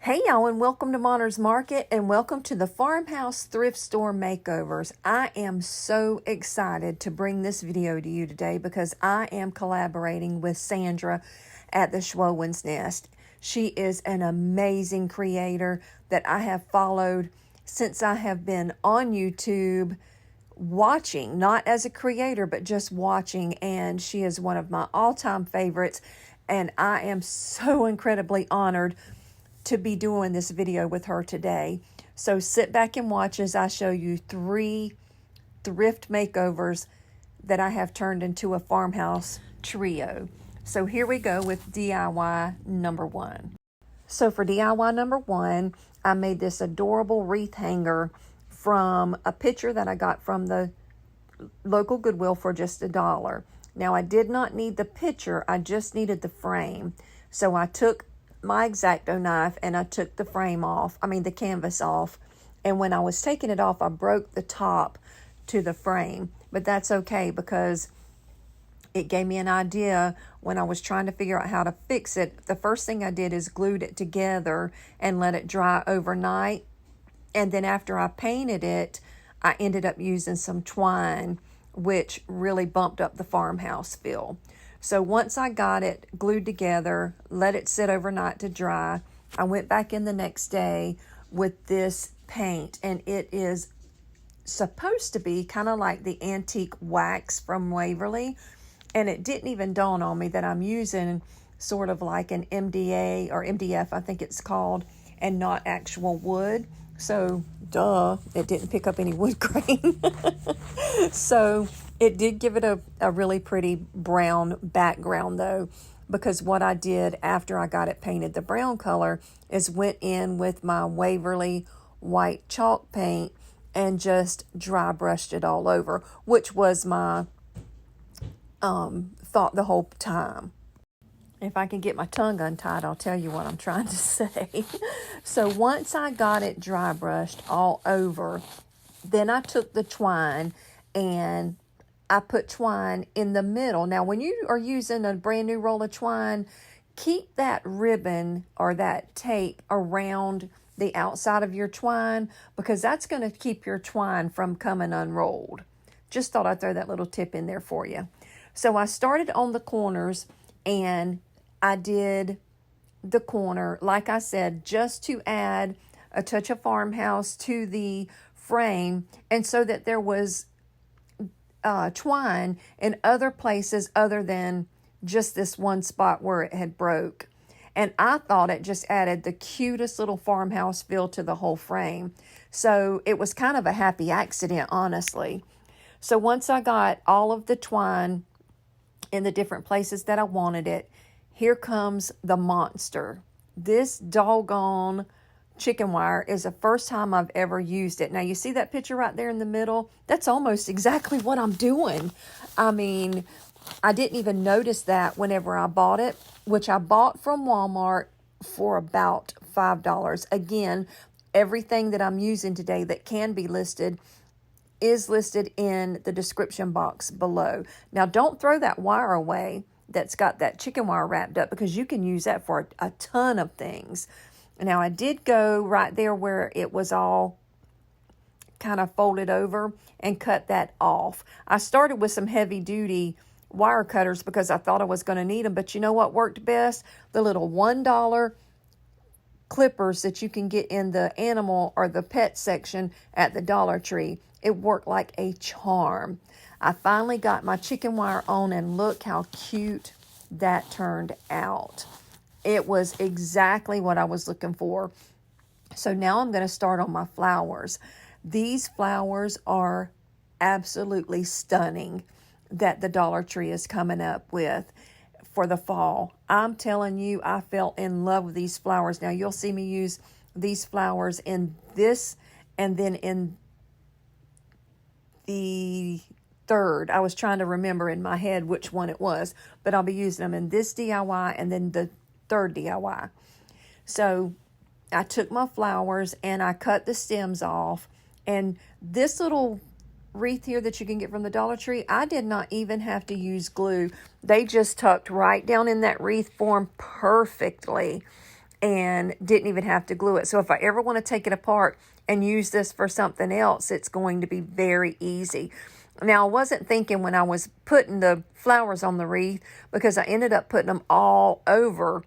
Hey y'all, and welcome to Monter's Market, and welcome to the Farmhouse Thrift Store Makeovers. I am so excited to bring this video to you today because I am collaborating with Sandra at the Schwowin's Nest. She is an amazing creator that I have followed since I have been on YouTube watching, not as a creator, but just watching, and she is one of my all-time favorites, and I am so incredibly honored to be doing this video with her today. So sit back and watch as I show you 3 thrift makeovers that I have turned into a farmhouse trio. So here we go with DIY number 1. So for DIY number 1, I made this adorable wreath hanger from a picture that I got from the local Goodwill for just $1. Now I did not need the picture, I just needed the frame. So I took my X-Acto knife and I took the frame off, the canvas off, and when I was taking it off I broke the top to the frame, but that's okay because it gave me an idea when I was trying to figure out how to fix it. The first thing I did is glued it together and let it dry overnight, and then after I painted it I ended up using some twine, which really bumped up the farmhouse feel. So once I got it glued together, let it sit overnight to dry, I went back in the next day with this paint, and it is supposed to be kind of like the antique wax from Waverly, and it didn't even dawn on me that I'm using sort of like an MDA or MDF, I think it's called, and not actual wood. So duh, it didn't pick up any wood grain. So it did give it a really pretty brown background though, because what I did after I got it painted the brown color is went in with my Waverly white chalk paint and just dry brushed it all over, which was my thought the whole time. If I can get my tongue untied, I'll tell you what I'm trying to say. So once I got it dry brushed all over, then I took the twine and I put twine in the middle. Now, when you are using a brand new roll of twine, keep that ribbon or that tape around the outside of your twine because that's going to keep your twine from coming unrolled. Just thought I'd throw that little tip in there for you. So I started on the corners and I did the corner, like I said, just to add a touch of farmhouse to the frame, and so that there was twine in other places other than just this one spot where it had broke. And I thought it just added the cutest little farmhouse feel to the whole frame. So it was kind of a happy accident, honestly. So once I got all of the twine in the different places that I wanted it, here comes the monster. This doggone chicken wire is the first time I've ever used it. Now you see that picture right there in the middle? That's almost exactly what I'm doing. I didn't even notice that whenever I bought it, which I bought from Walmart for about $5. Again, everything that I'm using today that can be listed is listed in the description box below. Now don't throw that wire away that's got that chicken wire wrapped up, because you can use that for a ton of things. Now I did go right there where it was all kind of folded over and cut that off. I started with some heavy duty wire cutters because I thought I was going to need them, but you know what worked best? The little $1 clippers that you can get in the animal or the pet section at the Dollar Tree. It worked like a charm. I finally got my chicken wire on, and look how cute that turned out. It was exactly what I was looking for. So now I'm going to start on my flowers. These flowers are absolutely stunning that the Dollar Tree is coming up with for the fall. I'm telling you, I fell in love with these flowers. Now you'll see me use these flowers in this, and then in the third. I was trying to remember in my head which one it was, but I'll be using them in this DIY and then the third DIY. So I took my flowers and I cut the stems off, and this little wreath here that you can get from the Dollar Tree, I did not even have to use glue. They just tucked right down in that wreath form perfectly. and didn't even have to glue it. So if I ever want to take it apart and use this for something else, it's going to be very easy. Now, I wasn't thinking when I was putting the flowers on the wreath, because I ended up putting them all over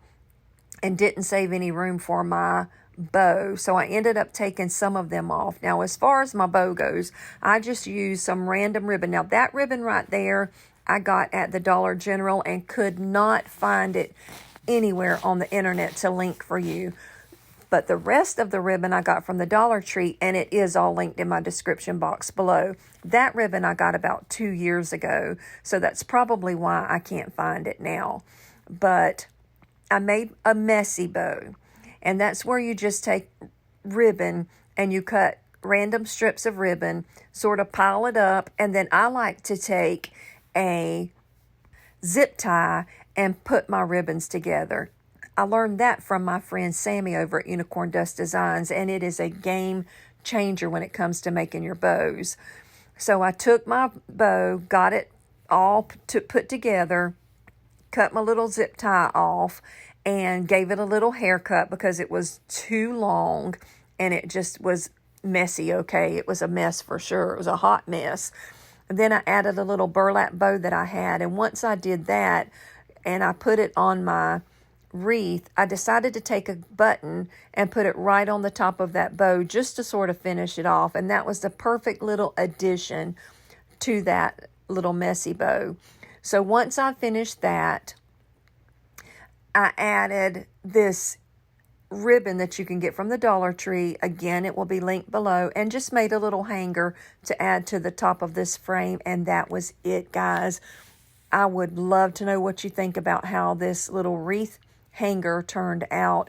and didn't save any room for my bow. So I ended up taking some of them off. Now, as far as my bow goes, I just used some random ribbon. Now, that ribbon right there, I got at the Dollar General and could not find it anywhere on the internet to link for you. But the rest of the ribbon I got from the Dollar Tree, and it is all linked in my description box below. That ribbon I got about 2 years ago, so that's probably why I can't find it now. But I made a messy bow, and that's where you just take ribbon and you cut random strips of ribbon, sort of pile it up, and then I like to take a zip tie and put my ribbons together. I learned that from my friend Sammy over at Unicorn Dust Designs, and it is a game changer when it comes to making your bows. So I took my bow, got it all put together, cut my little zip tie off, and gave it a little haircut because it was too long and it just was messy, okay? It was a mess for sure. It was a hot mess. And then I added a little burlap bow that I had, and once I did that and I put it on my wreath, I decided to take a button and put it right on the top of that bow just to sort of finish it off, and that was the perfect little addition to that little messy bow. So once I finished that, I added this ribbon that you can get from the Dollar Tree. Again, it will be linked below, and just made a little hanger to add to the top of this frame, and that was it, guys. I would love to know what you think about how this little wreath hanger turned out.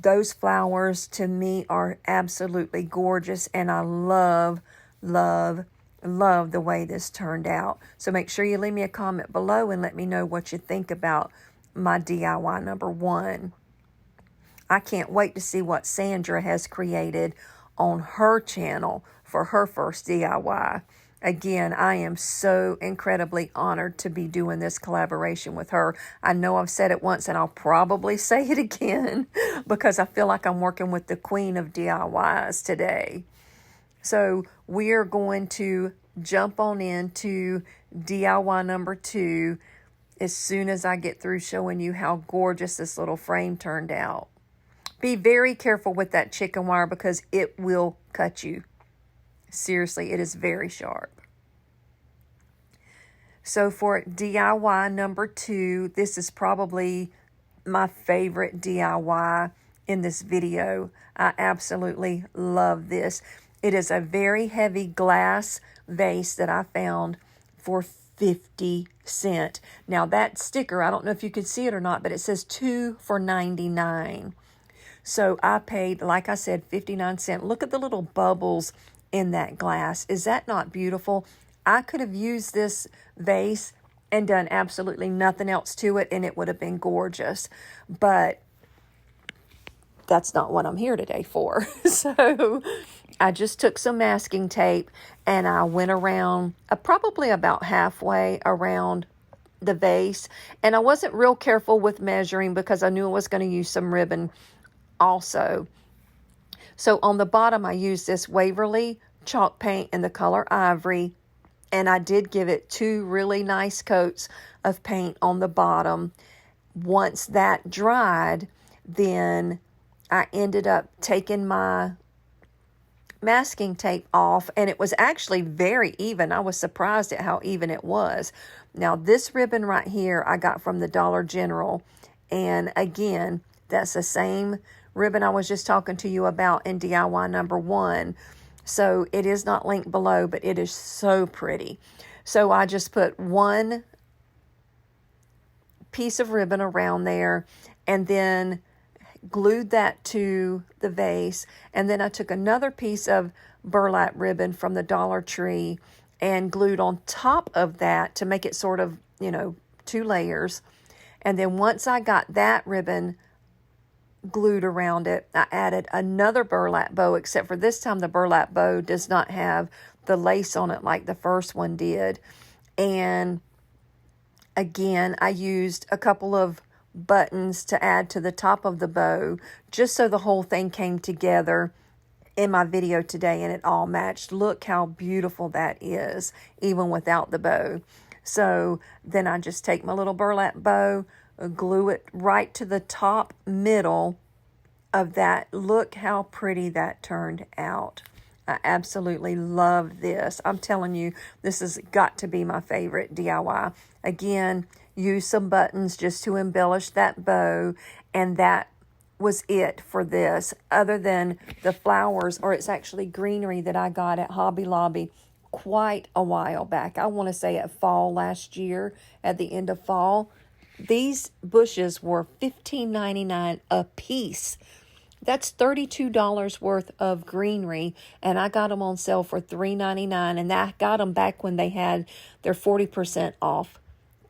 Those flowers to me are absolutely gorgeous, and I love the way this turned out. So make sure you leave me a comment below and let me know what you think about my DIY number 1. I can't wait to see what Sandra has created on her channel for her first DIY. Again, I am so incredibly honored to be doing this collaboration with her. I know I've said it once, and I'll probably say it again because I feel like I'm working with the queen of DIYs today. So we are going to jump on into DIY number 2 as soon as I get through showing you how gorgeous this little frame turned out. Be very careful with that chicken wire because it will cut you. Seriously, it is very sharp. So for DIY number 2, this is probably my favorite DIY in this video. I absolutely love this. It is a very heavy glass vase that I found for 50 cents. Now that sticker, I don't know if you could see it or not, but it says 2 for $99. So I paid, like I said, 59 cents. Look at the little bubbles in that glass. Is that not beautiful? I could have used this vase and done absolutely nothing else to it, and it would have been gorgeous. But that's not what I'm here today for. So I just took some masking tape and I went around probably about halfway around the vase. And I wasn't real careful with measuring because I knew I was going to use some ribbon also. So on the bottom, I used this Waverly chalk paint in the color Ivory, and I did give it 2 really nice coats of paint on the bottom. Once that dried, then I ended up taking my masking tape off, and it was actually very even. I was surprised at how even it was. Now, this ribbon right here I got from the Dollar General, and again, that's the same ribbon I was just talking to you about in DIY number 1. So it is not linked below, but it is so pretty. So I just put one piece of ribbon around there and then glued that to the vase. And then I took another piece of burlap ribbon from the Dollar Tree and glued on top of that to make it sort of, 2 layers. And then once I got that ribbon glued around it, I added another burlap bow, except for this time the burlap bow does not have the lace on it like the first one did. And again, I used a couple of buttons to add to the top of the bow, just so the whole thing came together in my video today and it all matched. Look how beautiful that is, even without the bow. So then I just take my little burlap bow, glue it right to the top middle of that. Look how pretty that turned out. I absolutely love this. I'm telling you, this has got to be my favorite DIY. Again, use some buttons just to embellish that bow, and that was it for this, other than the flowers, or it's actually greenery that I got at Hobby Lobby quite a while back. I want to say at fall last year, at the end of fall. These bushes were $15.99 a piece. That's $32 worth of greenery, and I got them on sale for $3.99, and I got them back when they had their 40% off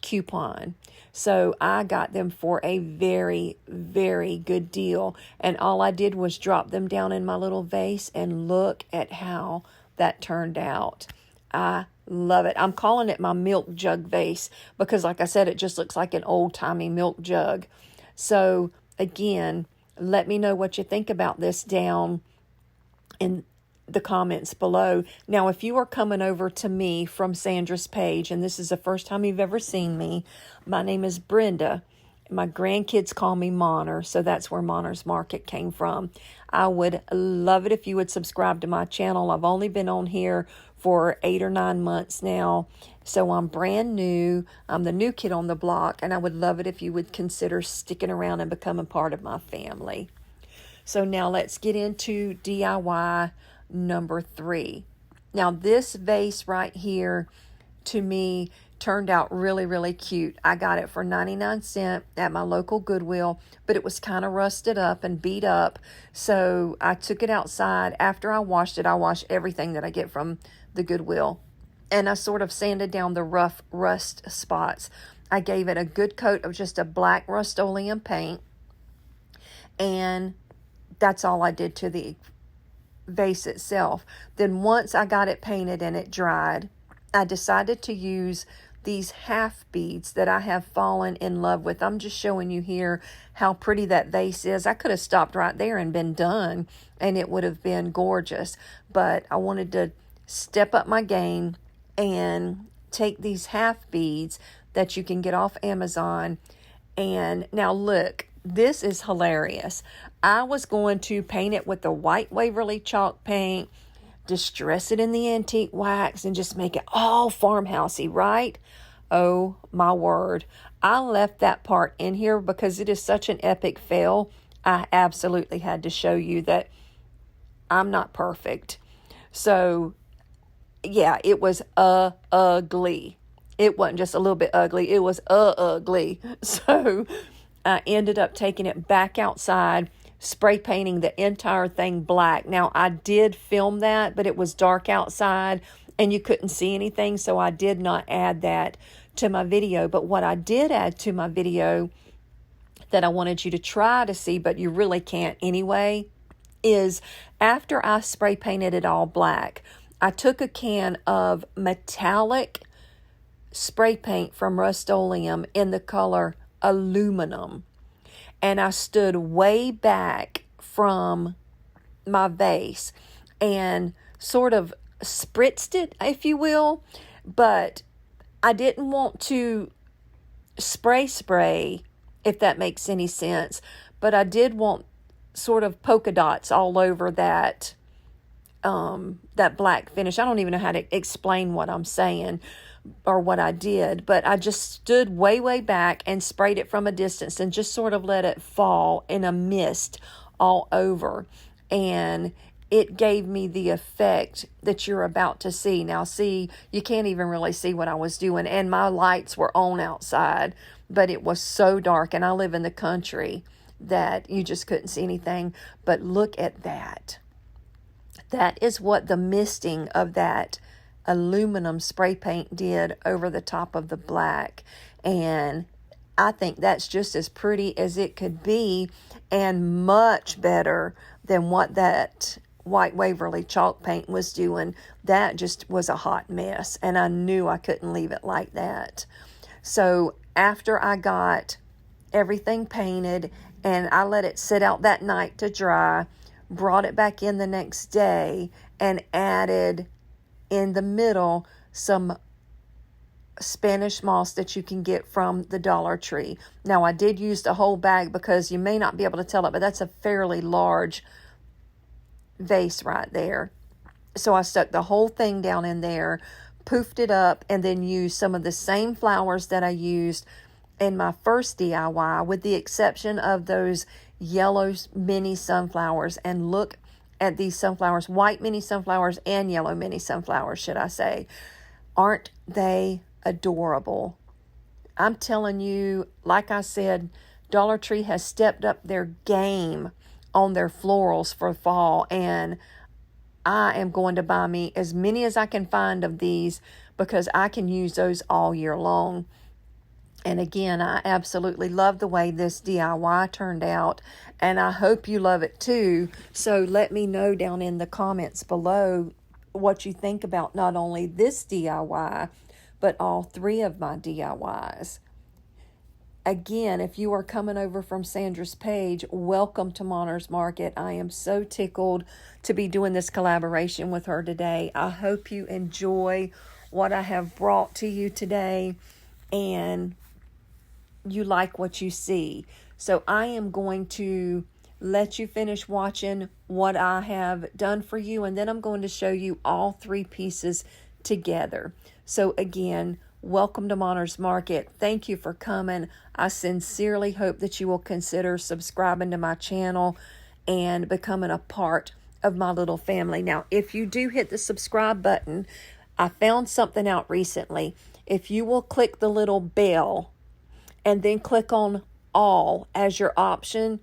coupon. So I got them for a very, very good deal, and all I did was drop them down in my little vase, and look at how that turned out. I love it. I'm calling it my milk jug vase because, like I said, it just looks like an old-timey milk jug. So again, let me know what you think about this down in the comments below. Now, if you are coming over to me from Sandra's page, and this is the first time you've ever seen me, my name is Brenda. My grandkids call me Monner, so that's where Monner's Market came from. I would love it if you would subscribe to my channel. I've only been on here for 8 or 9 months now, so I'm brand new. I'm the new kid on the block, and I would love it if you would consider sticking around and becoming part of my family. So now let's get into DIY number 3. Now this vase right here, to me, turned out really, really cute. I got it for 99 cents at my local Goodwill, but it was kind of rusted up and beat up. So I took it outside. After I washed it, I wash everything that I get from the Goodwill, and I sort of sanded down the rough rust spots. I gave it a good coat of just a black Rust-Oleum paint, and that's all I did to the vase itself. Then once I got it painted and it dried, I decided to use these half beads that I have fallen in love with. I'm just showing you here how pretty that vase is. I could have stopped right there and been done, and it would have been gorgeous, but I wanted to step up my game and take these half beads that you can get off Amazon. And now look, this is hilarious. I was going to paint it with the white Waverly chalk paint, distress it in the antique wax, and just make it all farmhousey, right? Oh my word. I left that part in here because it is such an epic fail. I absolutely had to show you that I'm not perfect. So yeah, it was ugly. It wasn't just a little bit ugly. It was ugly. So I ended up taking it back outside, spray painting the entire thing black. Now, I did film that, but it was dark outside and you couldn't see anything, so I did not add that to my video. But what I did add to my video that I wanted you to try to see, but you really can't anyway, is after I spray painted it all black, I took a can of metallic spray paint from Rust-Oleum in the color aluminum, and I stood way back from my vase and sort of spritzed it, if you will, but I didn't want to spray, if that makes any sense, but I did want sort of polka dots all over that that black finish. I don't even know how to explain what I'm saying or what I did, but I just stood way back and sprayed it from a distance and just sort of let it fall in a mist all over, and it gave me the effect that you're about to see. Now see, you can't even really see what I was doing, and my lights were on outside, but it was so dark, and I live in the country, that you just couldn't see anything. But look at that. That is what the misting of that aluminum spray paint did over the top of the black. And I think that's just as pretty as it could be, and much better than what that white Waverly chalk paint was doing. That just was a hot mess, and I knew I couldn't leave it like that. So after I got everything painted, and I let it sit out that night to dry, brought it back in the next day, and added in the middle some Spanish moss that you can get from the Dollar Tree. Now, I did use the whole bag because you may not be able to tell it, but that's a fairly large vase right there. So I stuck the whole thing down in there, poofed it up, and then used some of the same flowers that I used in my first DIY, with the exception of those yellow mini sunflowers. And look at these sunflowers, white mini sunflowers and yellow mini sunflowers, should I say. Aren't they adorable? I'm telling you, like I said, Dollar Tree has stepped up their game on their florals for fall, and I am going to buy me as many as I can find of these because I can use those all year long. And again, I absolutely love the way this DIY turned out, and I hope you love it too. So let me know down in the comments below what you think about not only this DIY, but all three of my DIYs. Again, if you are coming over from Sandra's page, welcome to Monner's Market. I am so tickled to be doing this collaboration with her today. I hope you enjoy what I have brought to you today, and you like what you see. So I am going to let you finish watching what I have done for you, and then I'm going to show you all three pieces together. So again, welcome to Monner's Market. Thank you for coming. I sincerely hope that you will consider subscribing to my channel and becoming a part of my little family. Now, if you do hit the subscribe button, I found something out recently. If you will click the little bell and then click on all as your option,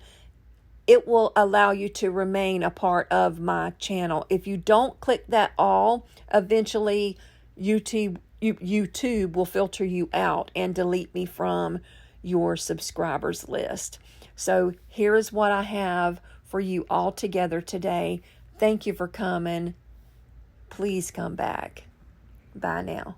it will allow you to remain a part of my channel. If you don't click that all, eventually YouTube will filter you out and delete me from your subscribers list. So here is what I have for you all together today. Thank you for coming. Please come back. Bye now.